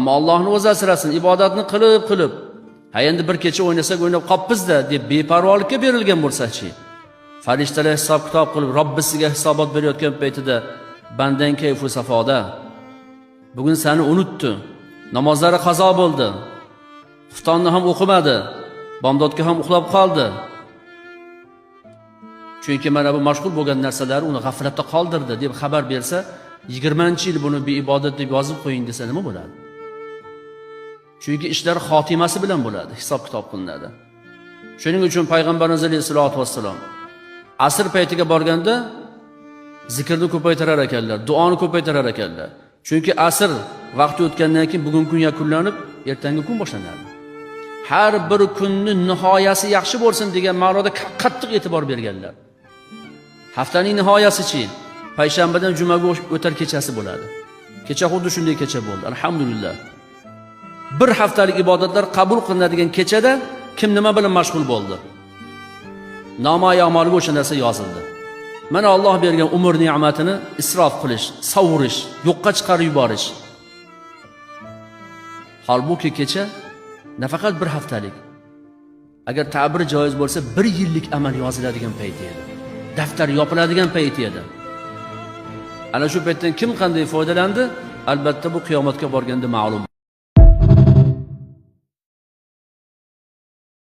Ammo Allohni o'zi asrasin, ibodatni qilib, ha endi bir kecha o'ynasak o'ynab qopmiz-da deb beparvolikka berilgan bo'lsa-chi. Farishtalar hisob-kitob qilib Robbisiga hisobot berayotgan paytida bandan kayfu safoda. Bugun seni unutdi. Namozlari qazo bo'ldi. Xuftonni ham o'qimadi. Bomdodga ham uxlab qoldi. Chunki mana bu mashg'ul bo'lgan narsalar uni g'aflatda qoldirdi deb xabar bersa, 20-yil buni beibodat deb yozib qo'ying desa nima bo'ladi? Chunki ishlar xotimasi bilan bo'ladi, hisob-kitob qilinadi. Shuning uchun payg'ambarimiz sollallohu alayhi vasallam asr paytiga borganda zikrni ko'paytirar ekanlar, duoni ko'paytirar ekanlar. Chunki asr vaqti o'tgandan keyin bugungi kun yakunlanib, ertangi kun boshlanadi. Har bir kunning nihoyasi yaxshi bo'lsin degan ma'noda qattiq e'tibor berganlar. Haftaning nihoyasi-chi, payshanbadan jumaga o'tar kechasi bo'ladi. Kecha xuddi shunday kecha bo'ldi. Alhamdulillah. Bir haftalik ibodatlar qabul qilinadigan kechada kim nima bilan mashg'ul bo'ldi? Namoyi amaliga o'sha narsa yozildi. Mana Alloh bergan umr ne'matini isrof qilish, sovurish, yo'qqa chiqarib yuborish. Holbuki kecha nafaqat bir haftalik, agar ta'bir joiz bo'lsa 1 yillik amal yoziladigan payti edi. Daftar yopiladigan payti edi. Ana shu paytdan kim qanday foydalandi? Albatta bu qiyomatga borganda ma'lum.